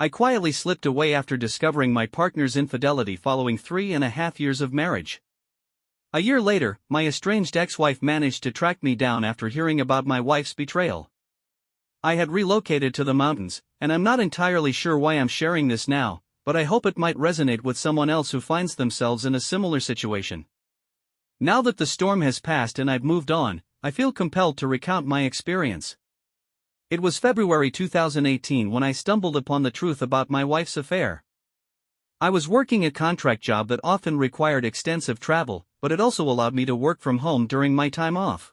I quietly slipped away after discovering my partner's infidelity following 3.5 years of marriage. A year later, my estranged ex-wife managed to track me down after hearing about my wife's betrayal. I had relocated to the mountains, and I'm not entirely sure why I'm sharing this now, but I hope it might resonate with someone else who finds themselves in a similar situation. Now that the storm has passed and I've moved on, I feel compelled to recount my experience. It was February 2018 when I stumbled upon the truth about my wife's affair. I was working a contract job that often required extensive travel, but it also allowed me to work from home during my time off.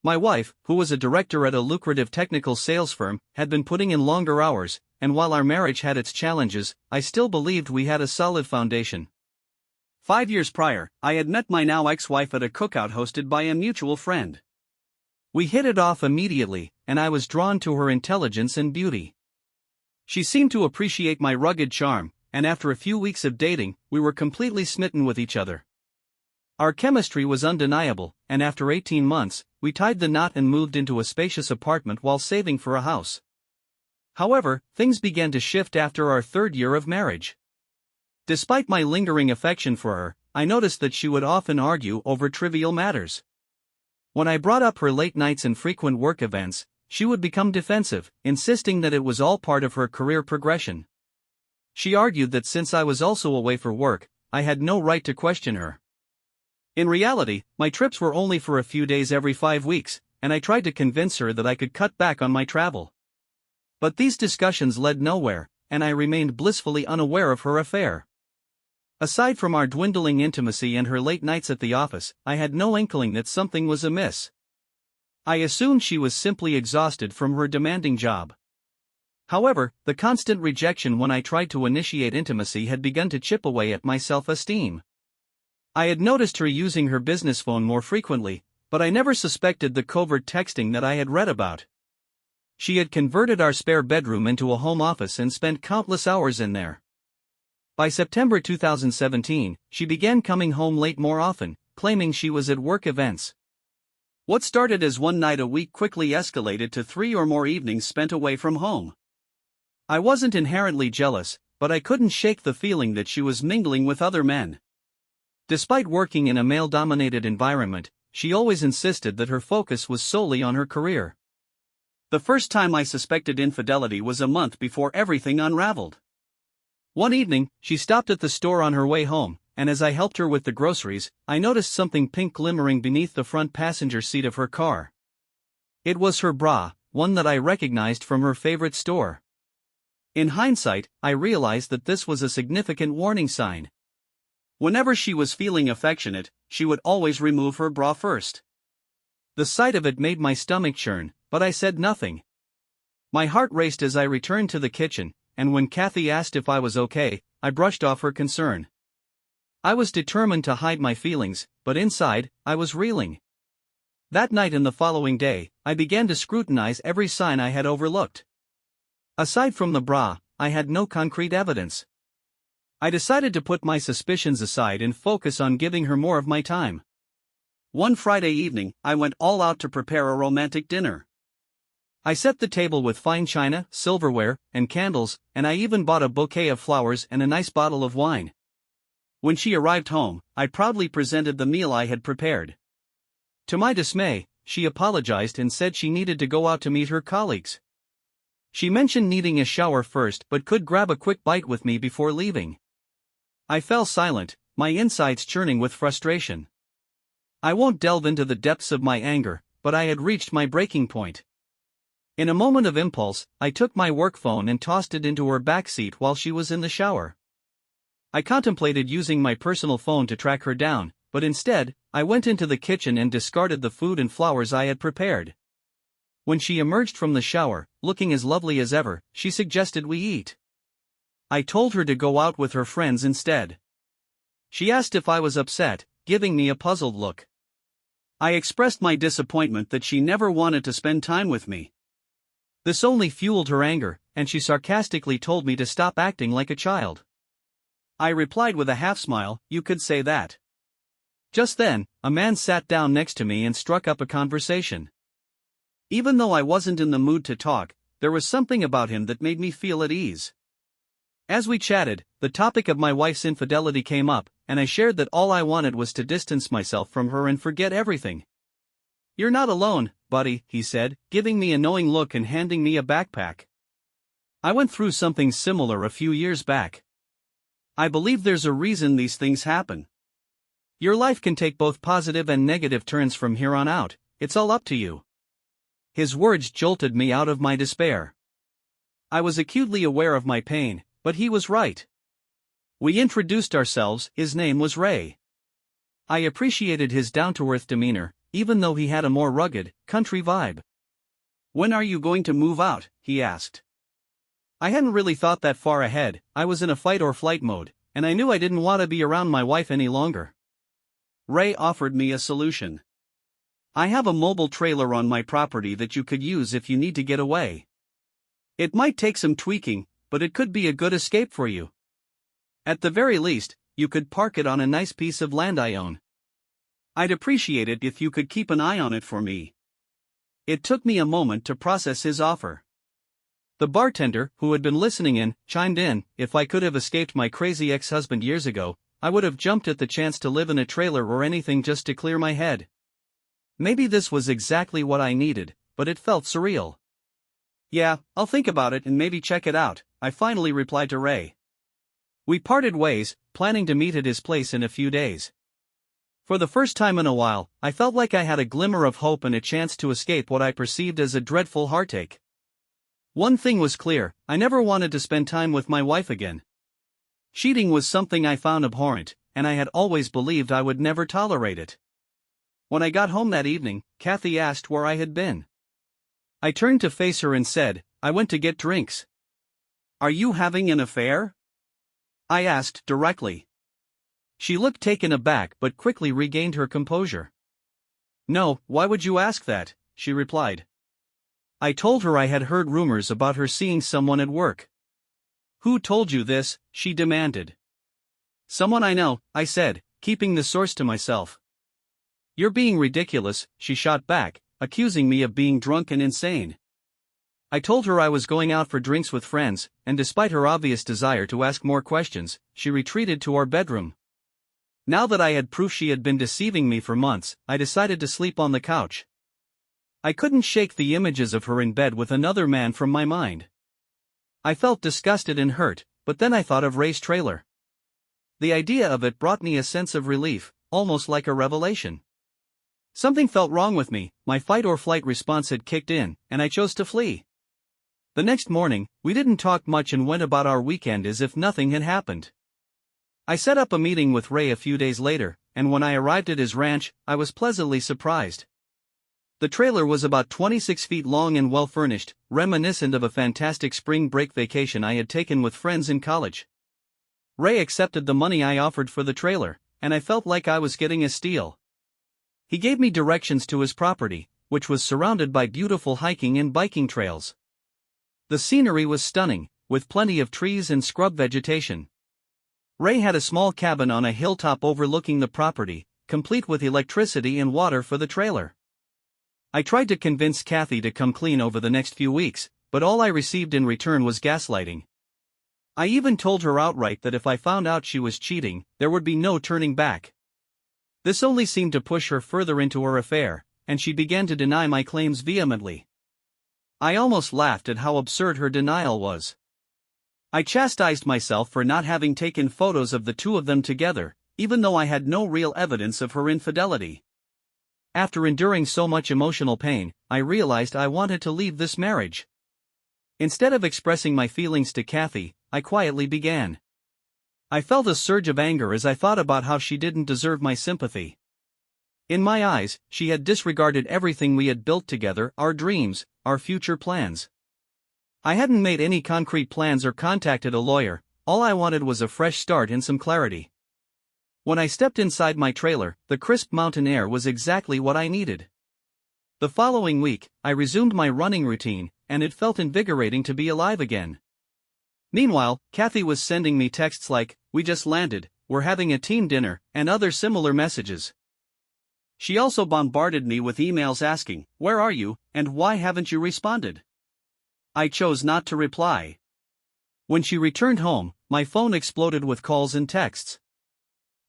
My wife, who was a director at a lucrative technical sales firm, had been putting in longer hours, and while our marriage had its challenges, I still believed we had a solid foundation. 5 years prior, I had met my now ex-wife at a cookout hosted by a mutual friend. We hit it off immediately, and I was drawn to her intelligence and beauty. She seemed to appreciate my rugged charm, and after a few weeks of dating, we were completely smitten with each other. Our chemistry was undeniable, and after 18 months, we tied the knot and moved into a spacious apartment while saving for a house. However, things began to shift after our 3rd year of marriage. Despite my lingering affection for her, I noticed that she would often argue over trivial matters. When I brought up her late nights and frequent work events, she would become defensive, insisting that it was all part of her career progression. She argued that since I was also away for work, I had no right to question her. In reality, my trips were only for a few days every 5 weeks, and I tried to convince her that I could cut back on my travel. But these discussions led nowhere, and I remained blissfully unaware of her affair. Aside from our dwindling intimacy and her late nights at the office, I had no inkling that something was amiss. I assumed she was simply exhausted from her demanding job. However, the constant rejection when I tried to initiate intimacy had begun to chip away at my self-esteem. I had noticed her using her business phone more frequently, but I never suspected the covert texting that I had read about. She had converted our spare bedroom into a home office and spent countless hours in there. By September 2017, she began coming home late more often, claiming she was at work events. What started as one night a week quickly escalated to 3 or more evenings spent away from home. I wasn't inherently jealous, but I couldn't shake the feeling that she was mingling with other men. Despite working in a male-dominated environment, she always insisted that her focus was solely on her career. The first time I suspected infidelity was a month before everything unraveled. One evening, she stopped at the store on her way home, and as I helped her with the groceries, I noticed something pink glimmering beneath the front passenger seat of her car. It was her bra, one that I recognized from her favorite store. In hindsight, I realized that this was a significant warning sign. Whenever she was feeling affectionate, she would always remove her bra first. The sight of it made my stomach churn, but I said nothing. My heart raced as I returned to the kitchen, and when Kathy asked if I was okay, I brushed off her concern. I was determined to hide my feelings, but inside, I was reeling. That night and the following day, I began to scrutinize every sign I had overlooked. Aside from the bra, I had no concrete evidence. I decided to put my suspicions aside and focus on giving her more of my time. One Friday evening, I went all out to prepare a romantic dinner. I set the table with fine china, silverware, and candles, and I even bought a bouquet of flowers and a nice bottle of wine. When she arrived home, I proudly presented the meal I had prepared. To my dismay, she apologized and said she needed to go out to meet her colleagues. She mentioned needing a shower first but could grab a quick bite with me before leaving. I fell silent, my insides churning with frustration. I won't delve into the depths of my anger, but I had reached my breaking point. In a moment of impulse, I took my work phone and tossed it into her back seat while she was in the shower. I contemplated using my personal phone to track her down, but instead, I went into the kitchen and discarded the food and flowers I had prepared. When she emerged from the shower, looking as lovely as ever, she suggested we eat. I told her to go out with her friends instead. She asked if I was upset, giving me a puzzled look. I expressed my disappointment that she never wanted to spend time with me. This only fueled her anger, and she sarcastically told me to stop acting like a child. I replied with a half-smile, "You could say that." Just then, a man sat down next to me and struck up a conversation. Even though I wasn't in the mood to talk, there was something about him that made me feel at ease. As we chatted, the topic of my wife's infidelity came up, and I shared that all I wanted was to distance myself from her and forget everything. "You're not alone, buddy," he said, giving me a knowing look and handing me a backpack. "I went through something similar a few years back. I believe there's a reason these things happen. Your life can take both positive and negative turns from here on out, it's all up to you." His words jolted me out of my despair. I was acutely aware of my pain, but he was right. We introduced ourselves. His name was Ray. I appreciated his down-to-earth demeanor, even though he had a more rugged, country vibe. "When are you going to move out?" he asked. I hadn't really thought that far ahead. I was in a fight-or-flight mode, and I knew I didn't want to be around my wife any longer. Ray offered me a solution. "I have a mobile trailer on my property that you could use if you need to get away. It might take some tweaking, but it could be a good escape for you. At the very least, you could park it on a nice piece of land I own. I'd appreciate it if you could keep an eye on it for me." It took me a moment to process his offer. The bartender, who had been listening in, chimed in. If I could have escaped my crazy ex-husband years ago, I would have jumped at the chance to live in a trailer or anything just to clear my head. Maybe this was exactly what I needed, but it felt surreal. "Yeah, I'll think about it and maybe check it out," I finally replied to Ray. We parted ways, planning to meet at his place in a few days. For the first time in a while, I felt like I had a glimmer of hope and a chance to escape what I perceived as a dreadful heartache. One thing was clear: I never wanted to spend time with my wife again. Cheating was something I found abhorrent, and I had always believed I would never tolerate it. When I got home that evening, Kathy asked where I had been. I turned to face her and said, "I went to get drinks." "Are you having an affair?" I asked directly. She looked taken aback but quickly regained her composure. "No, why would you ask that?" she replied. I told her I had heard rumors about her seeing someone at work. "Who told you this?" she demanded. "Someone I know," I said, keeping the source to myself. "You're being ridiculous," she shot back, accusing me of being drunk and insane. I told her I was going out for drinks with friends, and despite her obvious desire to ask more questions, she retreated to our bedroom. Now that I had proof she had been deceiving me for months, I decided to sleep on the couch. I couldn't shake the images of her in bed with another man from my mind. I felt disgusted and hurt, but then I thought of Ray's trailer. The idea of it brought me a sense of relief, almost like a revelation. Something felt wrong with me. My fight-or-flight response had kicked in, and I chose to flee. The next morning, we didn't talk much and went about our weekend as if nothing had happened. I set up a meeting with Ray a few days later, and when I arrived at his ranch, I was pleasantly surprised. The trailer was about 26 feet long and well-furnished, reminiscent of a fantastic spring break vacation I had taken with friends in college. Ray accepted the money I offered for the trailer, and I felt like I was getting a steal. He gave me directions to his property, which was surrounded by beautiful hiking and biking trails. The scenery was stunning, with plenty of trees and scrub vegetation. Ray had a small cabin on a hilltop overlooking the property, complete with electricity and water for the trailer. I tried to convince Kathy to come clean over the next few weeks, but all I received in return was gaslighting. I even told her outright that if I found out she was cheating, there would be no turning back. This only seemed to push her further into her affair, and she began to deny my claims vehemently. I almost laughed at how absurd her denial was. I chastised myself for not having taken photos of the two of them together, even though I had no real evidence of her infidelity. After enduring so much emotional pain, I realized I wanted to leave this marriage. Instead of expressing my feelings to Kathy, I quietly began. I felt a surge of anger as I thought about how she didn't deserve my sympathy. In my eyes, she had disregarded everything we had built together, our dreams, our future plans. I hadn't made any concrete plans or contacted a lawyer. All I wanted was a fresh start and some clarity. When I stepped inside my trailer, the crisp mountain air was exactly what I needed. The following week, I resumed my running routine, and it felt invigorating to be alive again. Meanwhile, Kathy was sending me texts like, "We just landed, we're having a team dinner," and other similar messages. She also bombarded me with emails asking, "Where are you, and why haven't you responded?" I chose not to reply. When she returned home, my phone exploded with calls and texts.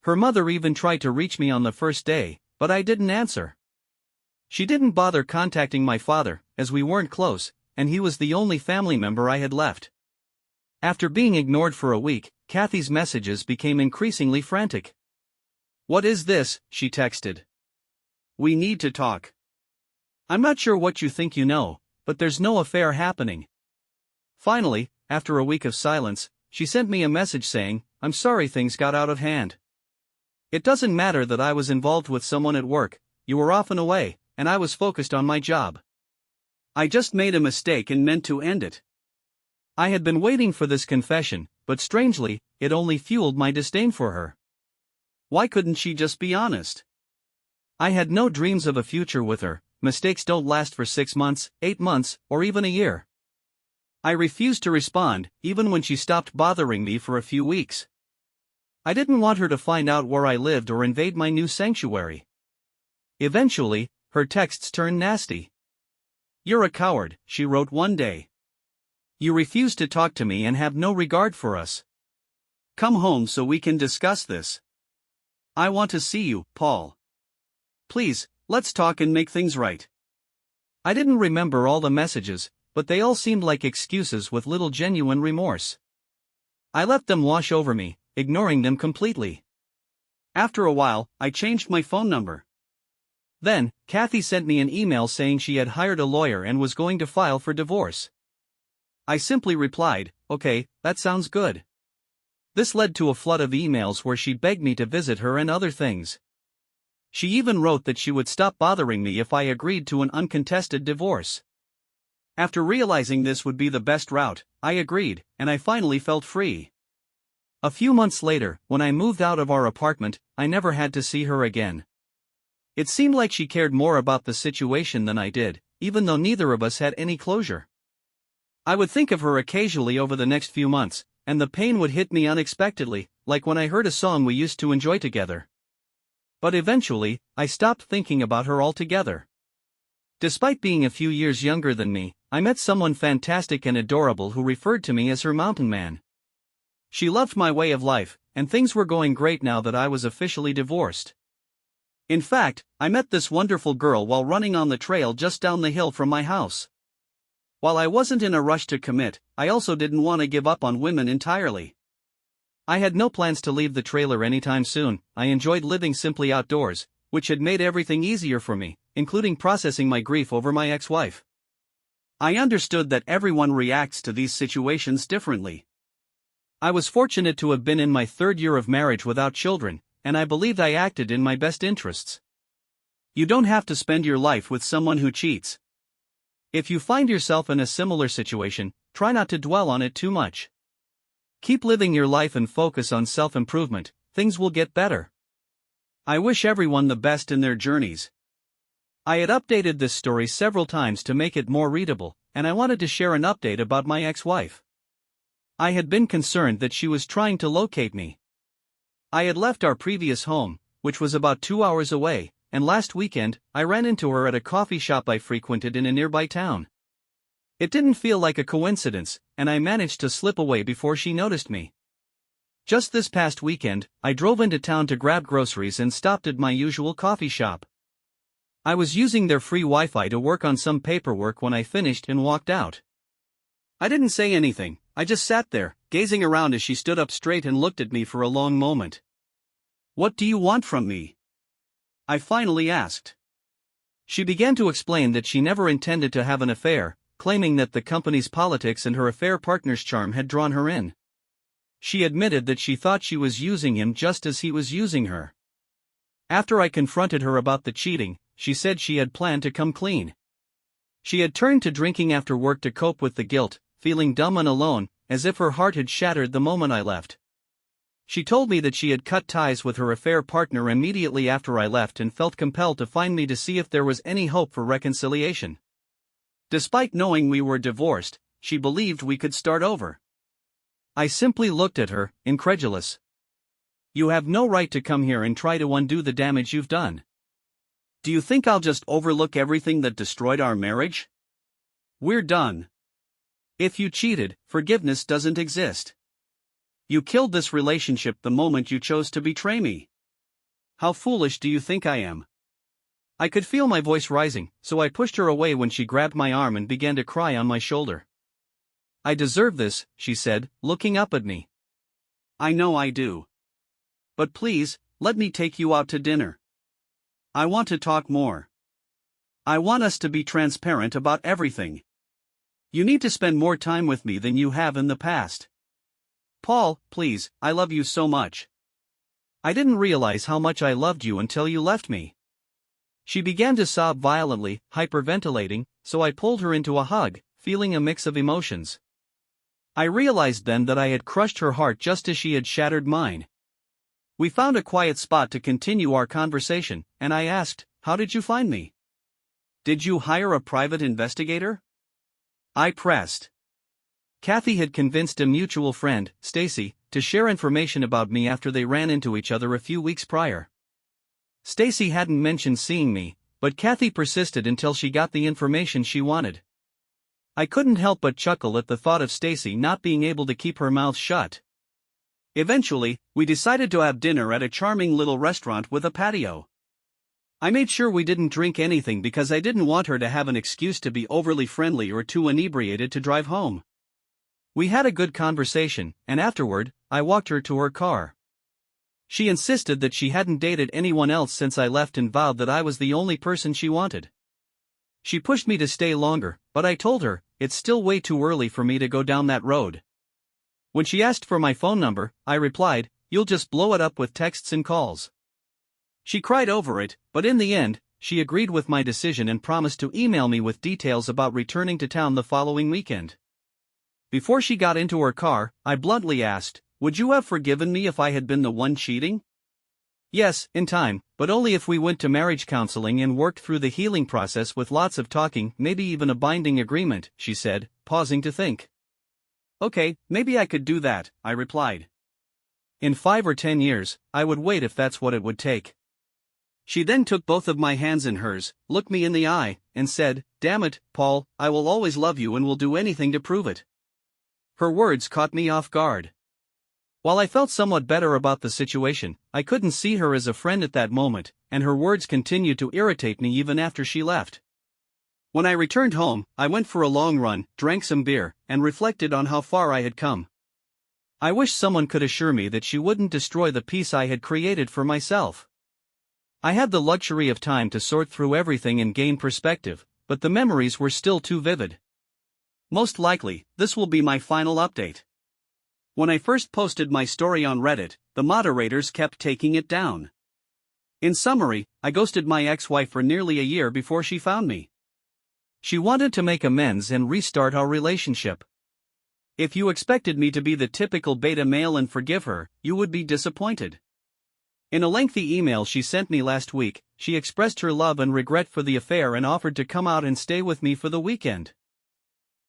Her mother even tried to reach me on the first day, but I didn't answer. She didn't bother contacting my father, as we weren't close, and he was the only family member I had left. After being ignored for a week, Kathy's messages became increasingly frantic. "What is this?" she texted. "We need to talk. I'm not sure what you think you know, but there's no affair happening." Finally, after a week of silence, she sent me a message saying, "I'm sorry things got out of hand. It doesn't matter that I was involved with someone at work, you were often away, and I was focused on my job. I just made a mistake and meant to end it." I had been waiting for this confession, but strangely, it only fueled my disdain for her. Why couldn't she just be honest? I had no dreams of a future with her. Mistakes don't last for 6 months, 8 months, or even a year. I refused to respond, even when she stopped bothering me for a few weeks. I didn't want her to find out where I lived or invade my new sanctuary. Eventually, her texts turned nasty. "You're a coward," she wrote one day. "You refuse to talk to me and have no regard for us. Come home so we can discuss this. I want to see you, Paul. Please, let's talk and make things right." I didn't remember all the messages, but they all seemed like excuses with little genuine remorse. I let them wash over me, ignoring them completely. After a while, I changed my phone number. Then, Kathy sent me an email saying she had hired a lawyer and was going to file for divorce. I simply replied, "Okay, that sounds good." This led to a flood of emails where she begged me to visit her and other things. She even wrote that she would stop bothering me if I agreed to an uncontested divorce. After realizing this would be the best route, I agreed, and I finally felt free. A few months later, when I moved out of our apartment, I never had to see her again. It seemed like she cared more about the situation than I did, even though neither of us had any closure. I would think of her occasionally over the next few months, and the pain would hit me unexpectedly, like when I heard a song we used to enjoy together. But eventually, I stopped thinking about her altogether. Despite being a few years younger than me, I met someone fantastic and adorable who referred to me as her mountain man. She loved my way of life, and things were going great now that I was officially divorced. In fact, I met this wonderful girl while running on the trail just down the hill from my house. While I wasn't in a rush to commit, I also didn't want to give up on women entirely. I had no plans to leave the trailer anytime soon. I enjoyed living simply outdoors, which had made everything easier for me, including processing my grief over my ex-wife. I understood that everyone reacts to these situations differently. I was fortunate to have been in my 3rd year of marriage without children, and I believed I acted in my best interests. You don't have to spend your life with someone who cheats. If you find yourself in a similar situation, try not to dwell on it too much. Keep living your life and focus on self-improvement. Things will get better. I wish everyone the best in their journeys. I had updated this story several times to make it more readable, and I wanted to share an update about my ex-wife. I had been concerned that she was trying to locate me. I had left our previous home, which was about 2 hours away, and last weekend, I ran into her at a coffee shop I frequented in a nearby town. It didn't feel like a coincidence, and I managed to slip away before she noticed me. Just this past weekend, I drove into town to grab groceries and stopped at my usual coffee shop. I was using their free Wi-Fi to work on some paperwork when I finished and walked out. I didn't say anything, I just sat there, gazing around as she stood up straight and looked at me for a long moment. "What do you want from me?" I finally asked. She began to explain that she never intended to have an affair, claiming that the company's politics and her affair partner's charm had drawn her in. She admitted that she thought she was using him just as he was using her. After I confronted her about the cheating, she said she had planned to come clean. She had turned to drinking after work to cope with the guilt, feeling dumb and alone, as if her heart had shattered the moment I left. She told me that she had cut ties with her affair partner immediately after I left and felt compelled to find me to see if there was any hope for reconciliation. Despite knowing we were divorced, she believed we could start over. I simply looked at her, incredulous. "You have no right to come here and try to undo the damage you've done. Do you think I'll just overlook everything that destroyed our marriage? We're done. If you cheated, forgiveness doesn't exist. You killed this relationship the moment you chose to betray me. How foolish do you think I am? I could feel my voice rising, so I pushed her away when she grabbed my arm and began to cry on my shoulder. I deserve this, she said, looking up at me. I know I do. But please, let me take you out to dinner. I want to talk more. I want us to be transparent about everything. You need to spend more time with me than you have in the past. Paul, please, I love you so much. I didn't realize how much I loved you until you left me. She began to sob violently, hyperventilating, so I pulled her into a hug, feeling a mix of emotions. I realized then that I had crushed her heart just as she had shattered mine. We found a quiet spot to continue our conversation, and I asked, "How did you find me? Did you hire a private investigator?" I pressed. Kathy had convinced a mutual friend, Stacy, to share information about me after they ran into each other a few weeks prior. Stacy hadn't mentioned seeing me, but Kathy persisted until she got the information she wanted. I couldn't help but chuckle at the thought of Stacy not being able to keep her mouth shut. Eventually, we decided to have dinner at a charming little restaurant with a patio. I made sure we didn't drink anything because I didn't want her to have an excuse to be overly friendly or too inebriated to drive home. We had a good conversation, and afterward, I walked her to her car. She insisted that she hadn't dated anyone else since I left and vowed that I was the only person she wanted. She pushed me to stay longer, but I told her, it's still way too early for me to go down that road. When she asked for my phone number, I replied, "You'll just blow it up with texts and calls." She cried over it, but in the end, she agreed with my decision and promised to email me with details about returning to town the following weekend. Before she got into her car, I bluntly asked, "Would you have forgiven me if I had been the one cheating?" "Yes, in time, but only if we went to marriage counseling and worked through the healing process with lots of talking, maybe even a binding agreement," she said, pausing to think. "Okay, maybe I could do that," I replied. "In 5 or 10 years, I would wait if that's what it would take." She then took both of my hands in hers, looked me in the eye, and said, "Damn it, Paul, I will always love you and will do anything to prove it." Her words caught me off guard. While I felt somewhat better about the situation, I couldn't see her as a friend at that moment, and her words continued to irritate me even after she left. When I returned home, I went for a long run, drank some beer, and reflected on how far I had come. I wish someone could assure me that she wouldn't destroy the peace I had created for myself. I had the luxury of time to sort through everything and gain perspective, but the memories were still too vivid. Most likely, this will be my final update. When I first posted my story on Reddit, the moderators kept taking it down. In summary, I ghosted my ex-wife for nearly a year before she found me. She wanted to make amends and restart our relationship. If you expected me to be the typical beta male and forgive her, you would be disappointed. In a lengthy email she sent me last week, she expressed her love and regret for the affair and offered to come out and stay with me for the weekend.